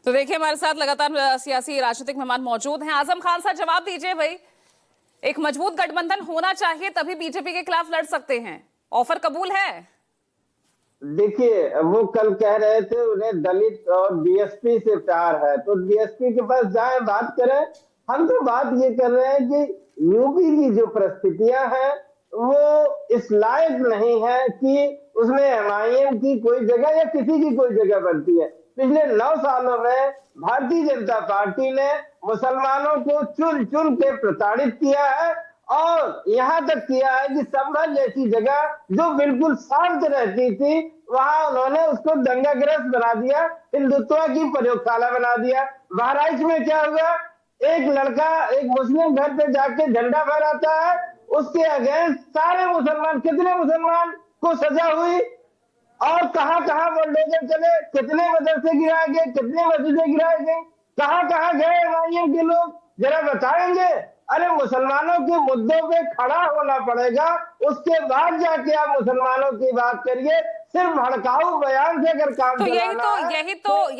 तो देखिए हमारे साथ लगातार सियासी राजनीतिक मेहमान मौजूद हैं। आजम खान साहब जवाब दीजिए भाई, एक मजबूत गठबंधन होना चाहिए तभी बीजेपी के खिलाफ लड़ सकते हैं। ऑफर कबूल है? देखिए, वो कल कह रहे थे उन्हें दलित और बीएसपी से प्यार है, तो बीएसपी के पास जाएं, बात करें। हम तो बात ये कर रहे हैं कि यूपी की जो परिस्थितियां हैं वो इस लायक नहीं है कि उसमें एमआईएम की कोई जगह या किसी की कोई जगह बनती है। पिछले 9 सालों में भारतीय जनता पार्टी ने मुसलमानों को चुन चुन के प्रताड़ित किया है और यहाँ तक किया है कि संभल जैसी जगह जो बिल्कुल शांत रहती थी वहां उन्होंने उसको दंगाग्रस्त बना दिया, हिंदुत्व की प्रयोगशाला बना दिया। बहराइच में क्या हुआ, एक लड़का एक मुस्लिम घर पे जाके झंडा फहराता है, उसके अगेंस्ट सारे मुसलमान, कितने मुसलमान को सजा हुई और कहां कहां बुलडोजर चले, कितने मदरसे गिराए गए, कितने मस्जिदें गिराई गई, कहां कहां गए एमआईएम के लोग, जरा बताएंगे। अरे मुसलमानों के मुद्दों पे खड़ा होना पड़ेगा, उसके बाद जाके आप मुसलमानों की बात करिए। सिर्फ भड़काऊ बयान से अगर काम तो चलाना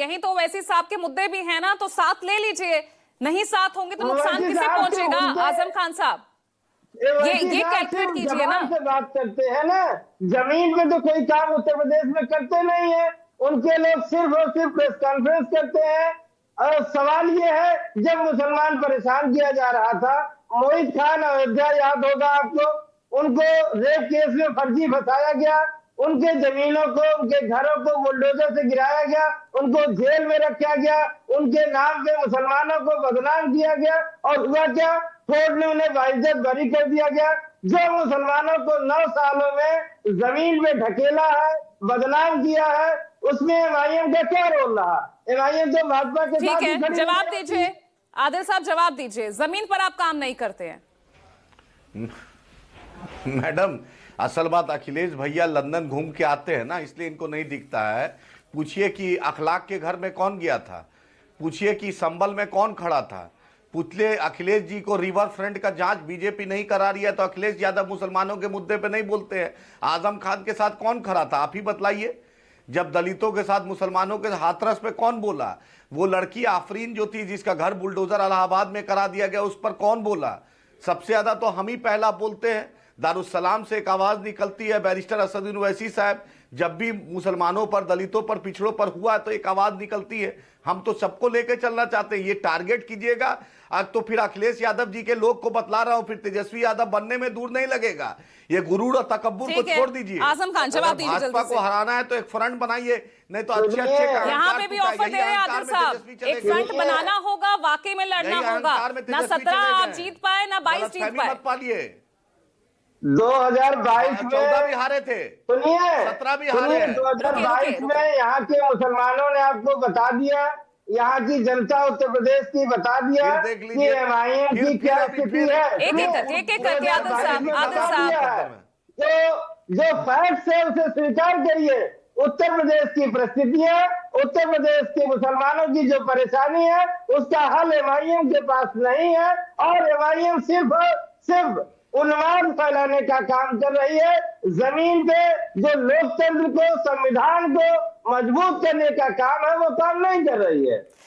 यही तो वैसे साहब के मुद्दे भी हैं ना, तो साथ ले लीजिए। नहीं साथ होंगे तो नुकसान वैसे किसे साहब के पहुंचेगा? मुद्दे आजम खान साहब ये कैलकुलेट कीजिए ना। जबान से बात करते हैं ना, जमीन पे तो कोई काम उत्तर प्रदेश में करते नहीं है। उनके लोग सिर्फ और सिर्फ प्रेस कॉन्फ्रेंस करते हैं। और सवाल ये है, जब मुसलमान परेशान किया जा रहा था, मोहित खान अयोध्या याद होगा आपको, उनको रेप केस में फर्जी फंसाया गया, उनके जमीनों को, उनके घरों को बुलडोजर से गिराया गया, उनको जेल में रखा गया, उनके नाम पे मुसलमानों को बदनाम किया गया और हुआ क्या, कोर्ट ने उन्हें बाइज्जत बरी कर दिया गया। जो मुसलमानों को 9 सालों में जमीन पे ढकेला है, बदनाम किया है, उसमें एमआईएम का क्या रोल रहा? एमआईएम तो भाजपा के साथ ठीक ही है, खड़ी जवाब है। दीजिए आदिल साहब, जवाब दीजिए। जमीन पर आप काम नहीं करते हैं। मैडम, असल बात अखिलेश भैया लंदन घूम के आते हैं ना, इसलिए इनको नहीं दिखता है। पूछिए कि अखलाक के घर में कौन गया था, पूछिए कि संभल में कौन खड़ा था, पूछले अखिलेश जी को रिवर फ्रंट का जांच बीजेपी नहीं करा रही है तो अखिलेश यादव मुसलमानों के मुद्दे पे नहीं बोलते हैं। आजम खान के साथ कौन खड़ा था, आप ही बतलाइए। जब दलितों के साथ मुसलमानों के हाथरस पे कौन बोला? वो लड़की आफरीन जो थी जिसका घर बुलडोजर इलाहाबाद में करा दिया गया, उस पर कौन बोला? सबसे ज्यादा तो हम ही पहला बोलते हैं। दारुसलाम से एक आवाज निकलती है, बैरिस्टर असदुद्दीन ओवैसी साहब, जब भी मुसलमानों पर, दलितों पर, पिछड़ों पर हुआ तो एक आवाज निकलती है। हम तो सबको लेकर चलना चाहते हैं। ये टारगेट कीजिएगा तो फिर अखिलेश यादव जी के लोग को बतला रहा हूं, फिर तेजस्वी यादव बनने में दूर नहीं लगेगा। ये गुरूर और तकब्बुर को छोड़ दीजिए। आजम खान जवाब दीजिए। भाजपा को हराना है तो एक फ्रंट बनाइए, नहीं तो अच्छे अच्छे यहाँ पे भी ऑफर दे रहे हैं आदिल साहब, एक फ्रंट बनाना होगा, वाकई में लड़ना होगा। ना 17 आप जीत पाए, ना 22 जीत पाए। मत पालिए। 2022 में 14 भी हारे थे, सुनिए 17 भी हारे हैं। 2022 में यहाँ के मुसलमानों ने आपको बता दिया, यहाँ की जनता उत्तर प्रदेश की बता दिया कि एमआईएम की क्या स्थिति है। एक एक करके आदिल साहब जो फैक्ट्स है उसे स्वीकार करिए। उत्तर प्रदेश की परिस्थितियां, उत्तर प्रदेश के मुसलमानों की जो परेशानी है, उसका हल एमआईएम के पास नहीं है और एमआईएम सिर्फ उन्माद फैलाने का काम कर रही है। जमीन पे जो लोकतंत्र को, संविधान को मजबूत करने का काम है, वो काम नहीं कर रही है।